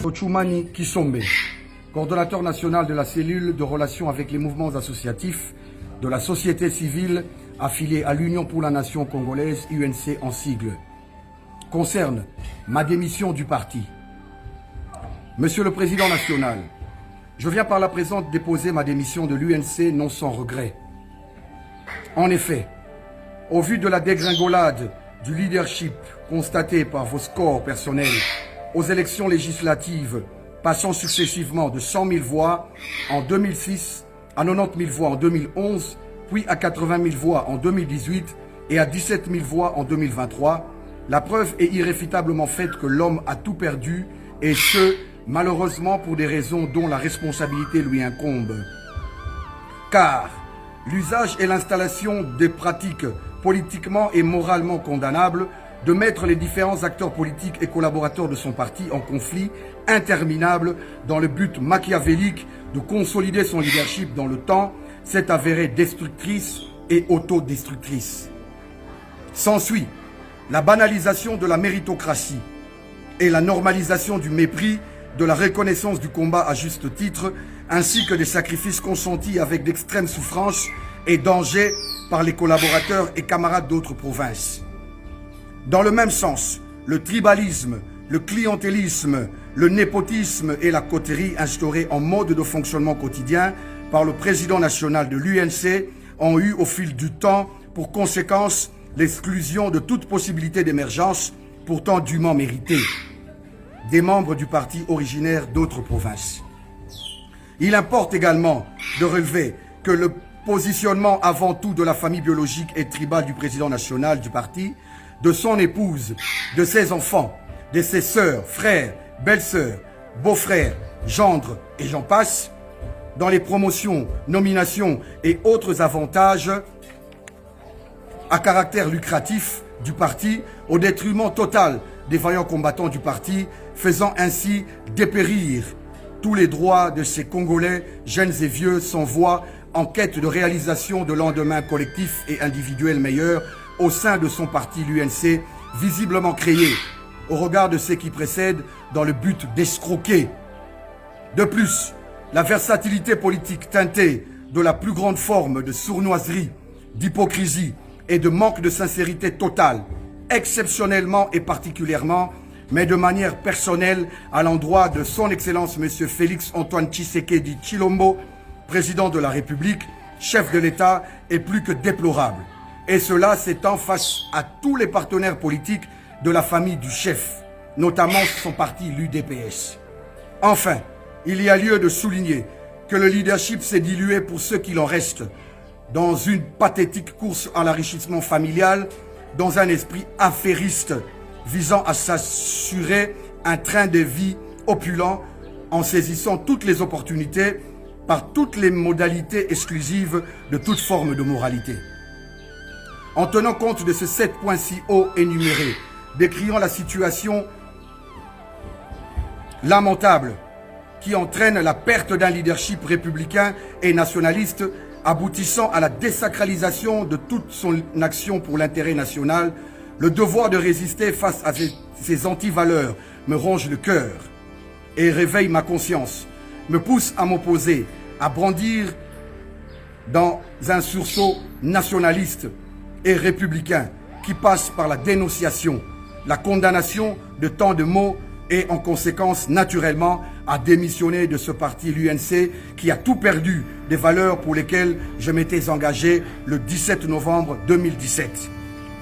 Tochumani Kisombe, coordonnateur national de la cellule de relations avec les mouvements associatifs de la société civile affiliée à l'Union pour la nation congolaise, UNC en sigle, concerne ma démission du parti. Monsieur le Président national, je viens par la présente déposer ma démission de l'UNC non sans regret. En effet, au vu de la dégringolade du leadership constaté par vos scores personnels aux élections législatives passant successivement de 100 000 voix en 2006 à 90 000 voix en 2011, puis à 80 000 voix en 2018 et à 17 000 voix en 2023, la preuve est irréfutablement faite que l'homme a tout perdu, et ce, malheureusement pour des raisons dont la responsabilité lui incombe. Car l'usage et l'installation des pratiques politiquement et moralement condamnables de mettre les différents acteurs politiques et collaborateurs de son parti en conflit interminable dans le but machiavélique de consolider son leadership dans le temps s'est avérée destructrice et autodestructrice. S'ensuit la banalisation de la méritocratie et la normalisation du mépris, de la reconnaissance du combat à juste titre, ainsi que des sacrifices consentis avec d'extrêmes souffrances et dangers par les collaborateurs et camarades d'autres provinces. Dans le même sens, le tribalisme, le clientélisme, le népotisme et la coterie instaurés en mode de fonctionnement quotidien par le président national de l'UNC ont eu au fil du temps pour conséquence l'exclusion de toute possibilité d'émergence pourtant dûment méritée des membres du parti originaires d'autres provinces. Il importe également de relever que le positionnement avant tout de la famille biologique et tribale du président national du parti, de son épouse, de ses enfants, de ses sœurs, frères, belles-sœurs, beaux-frères, gendres et j'en passe, dans les promotions, nominations et autres avantages à caractère lucratif du parti, au détriment total des vaillants combattants du parti, faisant ainsi dépérir tous les droits de ces Congolais, jeunes et vieux, sans voix, en quête de réalisation de lendemains collectifs et individuels meilleurs au sein de son parti, l'UNC, visiblement créé, au regard de ce qui précède, dans le but d'escroquer. De plus, la versatilité politique teintée de la plus grande forme de sournoiserie, d'hypocrisie et de manque de sincérité totale, exceptionnellement et particulièrement, mais de manière personnelle à l'endroit de son Excellence M. Félix Antoine Tshisekedi Tshilombo, président de la République, chef de l'État, est plus que déplorable. Et cela s'étend face à tous les partenaires politiques de la famille du chef, notamment son parti, l'UDPS. Enfin, il y a lieu de souligner que le leadership s'est dilué pour ce qu'il en reste, dans une pathétique course à l'enrichissement familial, dans un esprit affairiste visant à s'assurer un train de vie opulent en saisissant toutes les opportunités par toutes les modalités exclusives de toute forme de moralité. En tenant compte de ces 7 points si hauts énumérés, décriant la situation lamentable qui entraîne la perte d'un leadership républicain et nationaliste, aboutissant à la désacralisation de toute son action pour l'intérêt national, le devoir de résister face à ces antivaleurs me ronge le cœur et réveille ma conscience, me pousse à m'opposer, à brandir dans un sursaut nationaliste et républicain qui passe par la dénonciation, la condamnation de tant de maux et en conséquence naturellement à démissionner de ce parti l'UNC qui a tout perdu des valeurs pour lesquelles je m'étais engagé le 17 novembre 2017.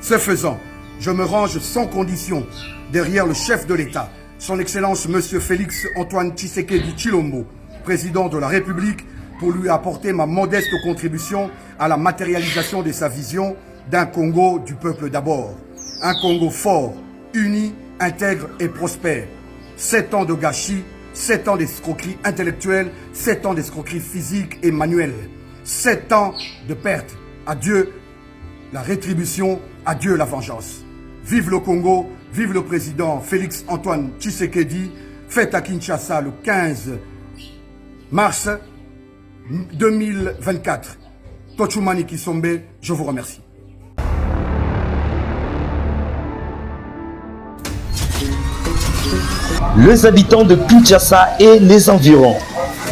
Ce faisant, je me range sans condition derrière le chef de l'État, son Excellence M. Félix Antoine Tshisekedi Tshilombo, président de la République, pour lui apporter ma modeste contribution à la matérialisation de sa vision d'un Congo du peuple d'abord. Un Congo fort, uni, intègre et prospère. 7 ans de gâchis, 7 ans d'escroquerie intellectuelle, 7 ans d'escroquerie physique et manuelle. 7 ans de perte. Adieu la rétribution, adieu la vengeance. Vive le Congo, vive le président Félix Antoine Tshisekedi, fête à Kinshasa le 15 mars 2024. Tochumani Kisombe, je vous remercie. les habitants de Kinshasa et les environs.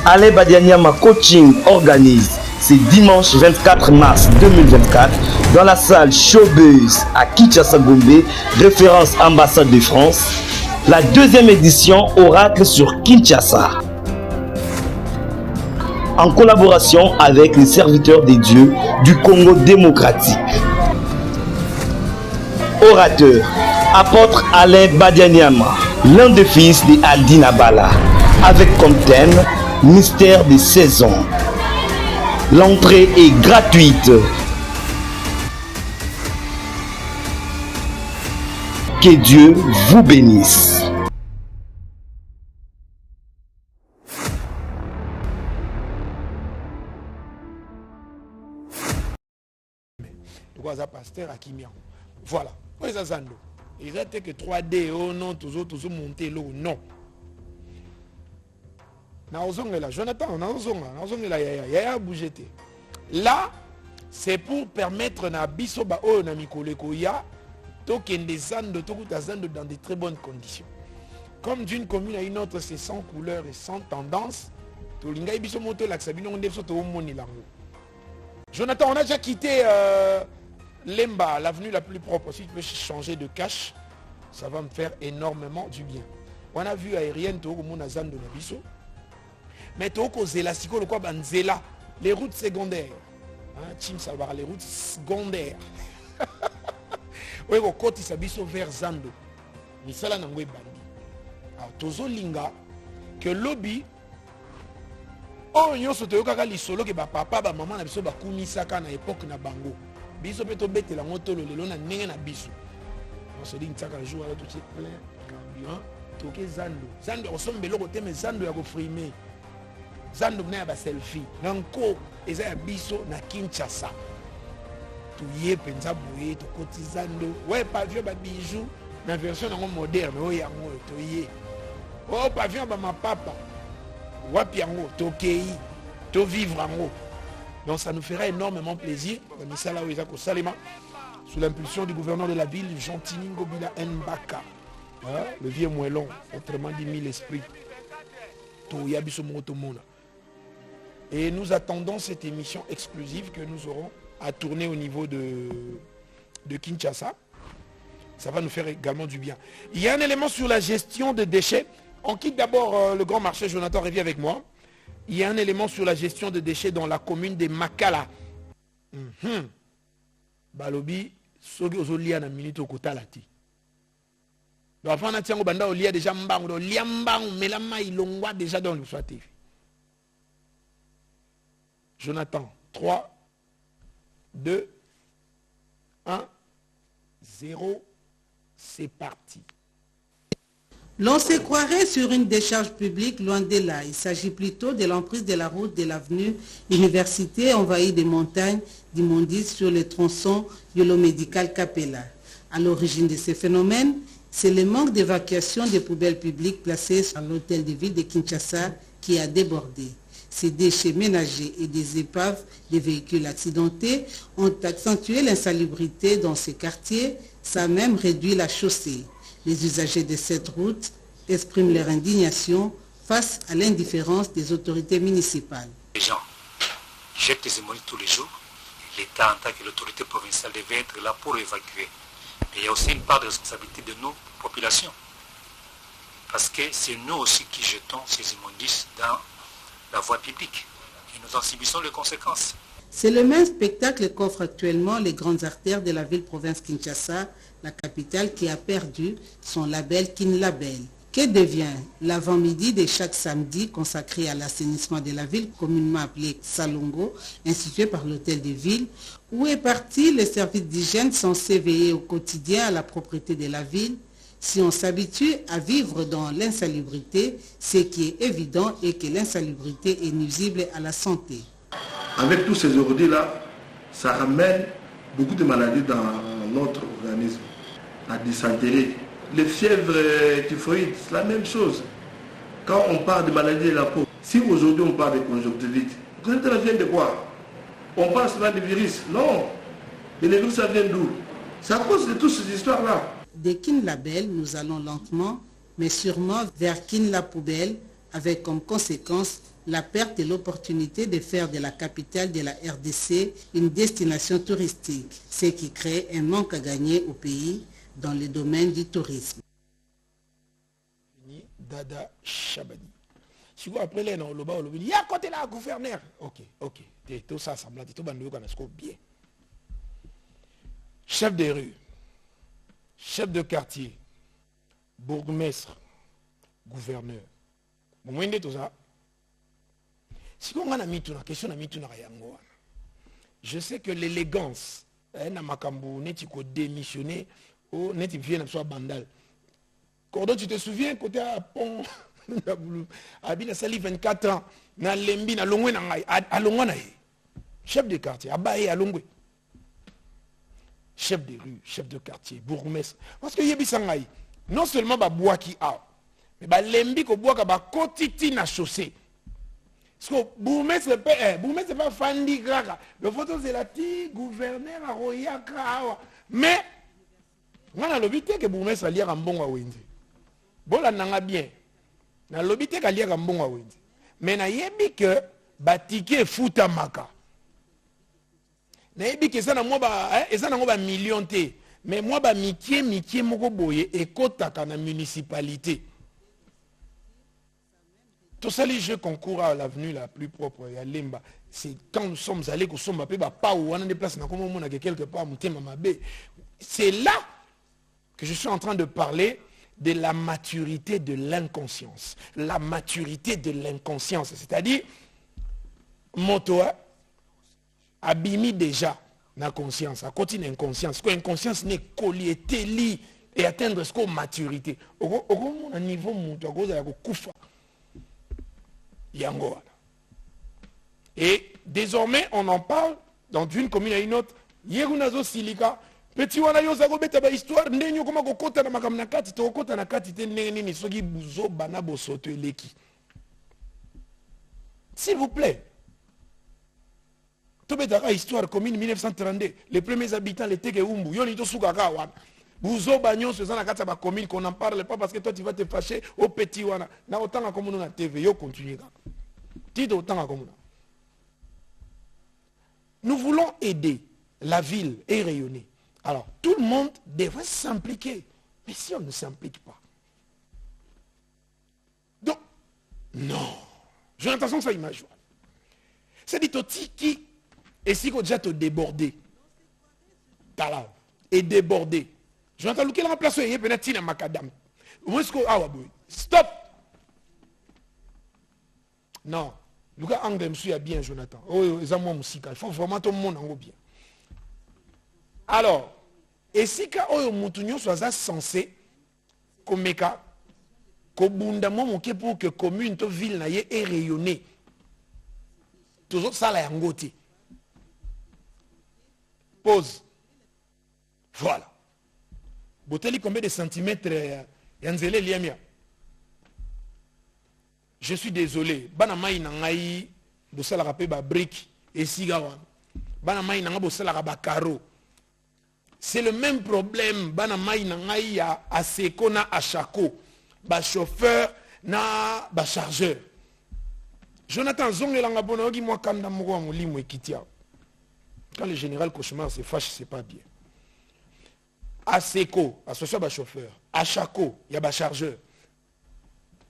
Alain Badianyama Coaching organise ce dimanche 24 mars 2024 dans la salle Showbuzz à Kinshasa Gombe, référence ambassade de France, la deuxième édition Oracle sur Kinshasa. En collaboration avec les serviteurs des dieux du Congo démocratique. Orateur, apôtre Alain Badianyama, l'un des fils de Aldina Bala, avec comme thème Mystère des saisons. L'entrée est gratuite. Que Dieu vous bénisse. Pasteur à Kimian. Voilà. Il reste que 3D, oh non, toujours monter l'eau, non. Jonathan, yaya bougé. Là, c'est pour permettre na biso ba o na mikoleko ya token des zando dans de très bonnes conditions. Comme d'une commune à une autre, c'est sans couleur et sans tendance. Tolinga biso moto la sabino on deso to moni lango. Jonathan, on a déjà quitté Lemba, l'avenue la plus propre. Si tu peux changer de cache, ça va me faire énormément du bien. On a vu aérienne Togo Mona Zando Nabiso. Mais Togo Zela, Siko, le quoi Banzela, les routes secondaires. Tim Salvara, les routes secondaires. Oui, au côté Sabiso vers Zando. Misala Nangwe Bandi. Alors, Tozo Linga, que lobby. Oh, yo soto yo kaka lisolo ke ba papa ba maman na biso ba kumisaka na époque na bango. Biso pe to bete la moto lelo na ndenge na biso. On se dit ntaka le jour là tout c'est plein carburant, toke Zando. Zando ressemble loko te mais Zando ya ko frimer. Zando na ba selfie. Nanko eza ya biso na Kinshasa. Tuye penza boye to koti Zando. Ouais pavillon ba bijoux na version na moderne o yango to ye. Oh pavillon ba ma papa. Wapiango, Tokei, to vivre en haut. Donc ça nous ferait énormément plaisir. Sous l'impulsion du gouverneur de la ville, Jean-Tini Ngobila Mbaka. Le vieux moellon, autrement dit 1000 esprits. Et nous attendons cette émission exclusive que nous aurons à tourner au niveau de Kinshasa. Ça va nous faire également du bien. Il y a un élément sur la gestion de déchets. On quitte d'abord le grand marché, Jonathan revient avec moi. Il y a un élément sur la gestion de déchets dans la commune de Makala. Balobi, sogi ozolia na minute au kota lati. Donc avant na tiango banda olia déjà mbango, olia mbango melama ilongwa déjà dans le soir TV. Jonathan, 3, 2, 1, 0, c'est parti. L'on se croirait sur une décharge publique, loin de là. Il s'agit plutôt de l'emprise de la route de l'avenue Université envahie des montagnes d'immondices sur le tronçon biolomédical Capella. À l'origine de ces phénomènes, c'est le manque d'évacuation des poubelles publiques placées à l'hôtel de ville de Kinshasa qui a débordé. Ces déchets ménagers et des épaves des véhicules accidentés ont accentué l'insalubrité dans ces quartiers, ça a même réduit la chaussée. Les usagers de cette route expriment leur indignation face à l'indifférence des autorités municipales. Les gens jettent des hémorroïdes tous les jours. L'État, en tant que l'autorité provinciale, devait être là pour évacuer. Mais il y a aussi une part de responsabilité de nos populations. Parce que c'est nous aussi qui jetons ces immondices dans la voie publique. Et nous en subissons les conséquences. C'est le même spectacle qu'offrent actuellement les grandes artères de la ville-province Kinshasa, la capitale qui a perdu son label Kinlabel. Que devient l'avant-midi de chaque samedi consacré à l'assainissement de la ville, communément appelé Salongo, institué par l'hôtel de ville? Où est parti le service d'hygiène censé veiller au quotidien à la propreté de la ville? Si on s'habitue à vivre dans l'insalubrité, ce qui est évident est que l'insalubrité est nuisible à la santé. Avec tous ces ordures-là, ça ramène beaucoup de maladies dans notre organisme. La dysenterie, les fièvres typhoïdes, c'est la même chose. Quand on parle de maladies de la peau, si aujourd'hui on parle de conjonctivite, conjonctivite vient de quoi? On parle seulement de virus? Non. Et les virus, ça vient d'où? C'est à cause de toutes ces histoires-là. De Kinlabel, nous allons lentement mais sûrement vers Kin la poubelle, avec comme conséquence la perte de l'opportunité de faire de la capitale de la RDC une destination touristique, ce qui crée un manque à gagner au pays dans le domaine du tourisme. Dada Chabani. Si vous appelez les noms, il y a côté là, gouverneur. Ok. Tout ça, ça me tout bien. Chef de rue, chef de quartier, bourgmestre, gouverneur. Bon, moi, tout ça. Si on a mis tout la question, je sais que l'élégance, n'est-ce pas démissionné, ou n'est-ce pas bandal. Cordon, tu te souviens, côté à Pont, à Sali 24 ans, na Lembi, na Longwe, à Longwe, chef de quartier, à Baye, à Longwe. Chef de rue, chef de quartier, bourgmestre. Parce que Yebi Sangaï, non seulement ba bois qui a, mais ba Lembi ko bois ba kotiti na chaussée. Parce que bourgmestre c'est pas Fandi Graka. Le photo c'est la ti gouverneur à Royaka. Mais on a l'obité que bourgmestre a lire en bon à Wendy. Bon là n'a bien. Na l'obité qu'à lire en bon à Wendy. Mais na yebi que batike futa maka. Na yebi que ça na moi ba million té. Mais moi ba mikie moko boye et kotaka na municipalité. Tout ça, les jeux concours à l'avenue la plus propre, à Lemba. C'est quand nous sommes allés, que nous sommes appelés, pas où on a des places, quelque part, c'est là que je suis en train de parler de la maturité de l'inconscience. La maturité de l'inconscience. C'est-à-dire, Motoa abîme déjà la conscience, à côté de l'inconscience. Parce que l'inconscience n'est collier, téli et atteindre ce qu'on maturité. Au niveau Motoa, il y a Yango. Et désormais, on en parle dans une commune à une autre. Yerunazo Silika, petit wana yo zago beta ba histoire ndenyo koma kokota na makamna kati to kokota na kati te nene ni soki buzo bana bosoto eleki. S'il vous plaît. To beta histoire commune 1932, les premiers habitants les teke umbu, yo ni to suka ka wana. Buzo banyo se na kati ba commune qu'on n'en parle pas parce que toi tu vas te fâcher au petit wana. Na autant comme on a TV, yo continue. Tito autant comme on. Nous voulons aider la ville et rayonner. Alors, tout le monde devrait s'impliquer. Mais si on ne s'implique pas. Donc, non. J'ai l'impression que ça image. C'est dit qui et si qu'on déjà te déborder. Et déborder. Je vais entendre qu'il a remplacé, il y a peut-être un macadam. Stop! Non. Lucas Angle me suit bien, Jonathan. Oh, ils ont musique. Il faut vraiment tout le monde en bien. Alors, et si quand on soit censé, comme meka, qu'au pour que commune, to ville n'aille et rayonner. Toujours ça là, en goûté. Pause. Voilà. Boteli combien de centimètres yanzele liamia. Je suis désolé. Bana mai nangai bosala rapé ba brique et sigawan. Bana mai nanga bosala ba carreau. C'est le même problème. Bana mai nangai ya aseko na achako. Ba chauffeur na ba chargeur. Jonathan Zongelanga bonogi moi kanda moko molimo ekitia. Quand le général Cauchemar se fâche, c'est pas bien. Aseko, associé à chauffeur. Achako, il y a un chargeur.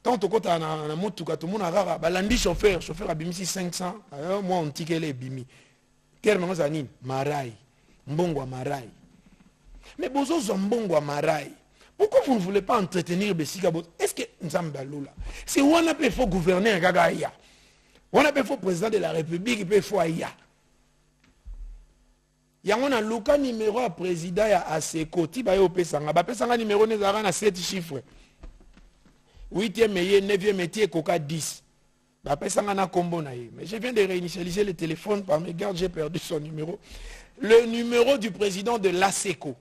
Tant que tu as un moto, tout le monde a rare. Balandi chauffeur a bimisi 500. Moi, on ticket les bimi. Quel moment ça n'y Marai. Mbongwa Marai. Mais bozo zombongwa Marai. Pourquoi vous ne voulez pas entretenir Bessika? Est-ce que nous sommes là? C'est où on a fait faux gouverneur Gagaïa. On a fait faux président de la République, il peut faut Aïa. Il y a un local numéro à président à Seko. Tiba yo pesanga. Ba pesanga numéro nezara na 7 chiffres. 8e métier, 9e métier, coca 10. Ba pesanga na kombo na ye. Mais je viens de réinitialiser le téléphone par mes gardes, j'ai perdu son numéro. Le numéro du président de l'ASECO.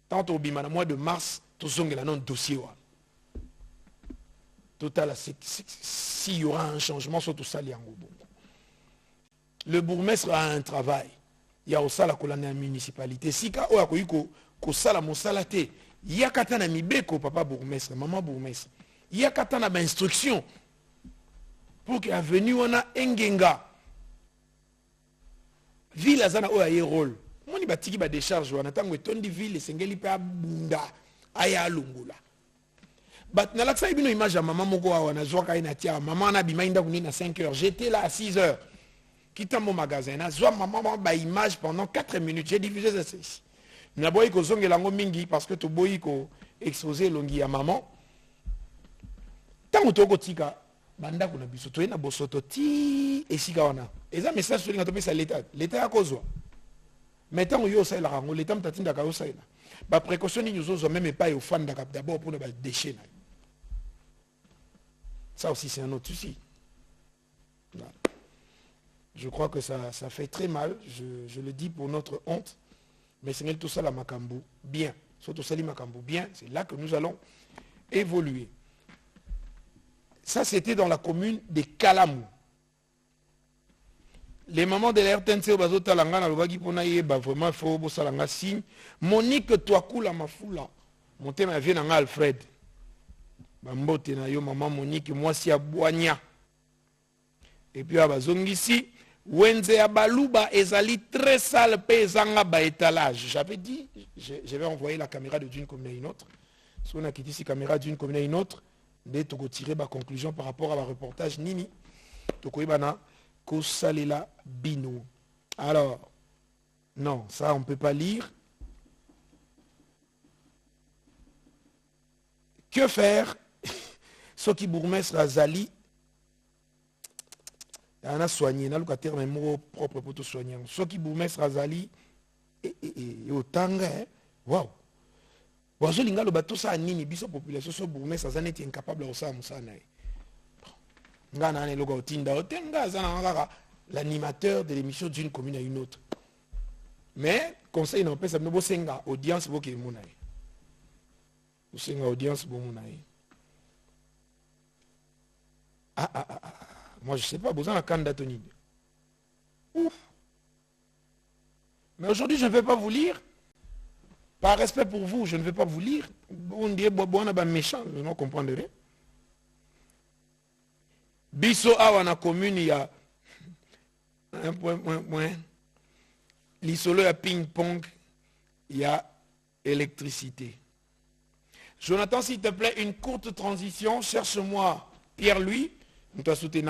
Tant au bimana mois de mars, tout zongela non dossier wa. Total, s'il y aura un changement sur tout ça, le bourgmestre a un travail. Il y a aussi la municipalité. Si ka oya ko sala mosalate Il y a katana mibeko papa bourgmestre, maman bourgmestre. Il y a katana ba instruction pour que avenue on a engenga. Ville azana o aye rôle. Moni batiki ba décharge wana tango tondi ville sengeli pe abunda aya lungula. But na laksa ibino image ya maman moko wana zoka ina tia maman na bimainda kuni na 5 heures. J'étais là à 6 heures. Quitte mon magasin, na zoa maman ba image pendant 4 minutes. J'ai diffusé ça ici. Na boyi ko zonge lango mingi parce que to boyi ko exposer longi ya maman. Tango to ko tika banda kuna biso to ena bosoto ti esika wana. Eza message sur l'ingatopé ça l'état. L'état ya kozwa. Mais tango yo ça la rango l'état mtatinda ka yo ça ina. Ba précaution ni nous même pas au fan d'abord pour ne pas déchet. Ça aussi c'est un autre souci. Voilà. Je crois que ça fait très mal, je le dis pour notre honte, mais c'est tout ça la Makambu, bien, surtout ça Makambu, bien, c'est là que nous allons évoluer. Ça c'était dans la commune de Kalamou. Les mamans de la RTNC au bazo talanga na lobaki pona yeba vraiment il faut bosalanga signe. Monique Toakula Mafula, mon thème vient en Alfred. Bambote na yo maman Monique moi si aboigna. Et puis à bazongisi Wenze Abaluba ezali très sale pesanga ba étalage. J'avais dit, je vais envoyer la caméra d'une commune à une autre. Si on a quitté cette caméra d'une commune à une autre, dès que tirer ma conclusion par rapport à la reportage Nini, Tokoibana, Kosalela Bino. Alors, non, ça on ne peut pas lire. Que faire? Soki bourgmestre Razali. On a soigné, on a le terme mot propre pour tout soigner. Ce qui bourgmestre Razali et autant, waouh. Wazo linga le bateau ça nini biso population so bourgmestre Razali est incapable de ça musana. Ngana ne logo tinda otenga zana l'animateur de l'émission d'une commune à une autre. Mais conseil n'empêche ça no senga audience bo ke monae. Senga audience bo monae. Moi, je ne sais pas, besoin de la candidature. Ouf. Mais aujourd'hui, je ne vais pas vous lire. Par respect pour vous, je ne vais pas vous lire. On dit, on a méchant, je ne comprends rien. Bisso a na commune, il y a un point. L'isolo, il y a ping-pong, il y a électricité. Jonathan, s'il te plaît, une courte transition. Cherche-moi Pierre-Louis. Nous avons soutenu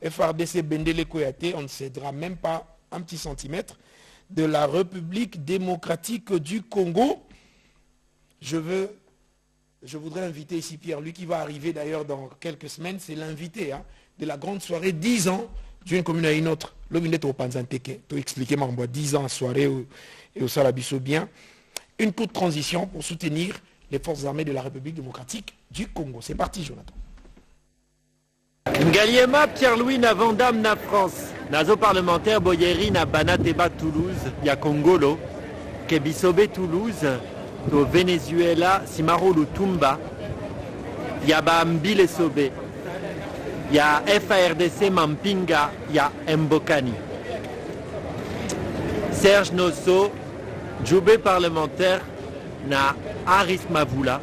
FRDC Bendele Koyate, on ne cédera même pas un petit centimètre de la République démocratique du Congo. Je voudrais inviter ici Pierre, lui qui va arriver d'ailleurs dans quelques semaines, c'est l'invité de la grande soirée 10 ans d'une commune à une autre. L'obinette au Panzanteke, tu expliquer moi 10 ans à soirée et au Salabiso bien. Une courte transition pour soutenir les forces armées de la République démocratique du Congo. C'est parti, Jonathan. Ngaliema Pierre-Louis na Vandam na France nazo parlementaire Boyeri na Banateba Toulouse ya Congolo Kebisobe Toulouse to Venezuela Simaro Lutumba ya Bambile Sobe ya FARDC Mampinga ya Mbokani Serge Nosso Djoubé parlementaire na Aris Mavula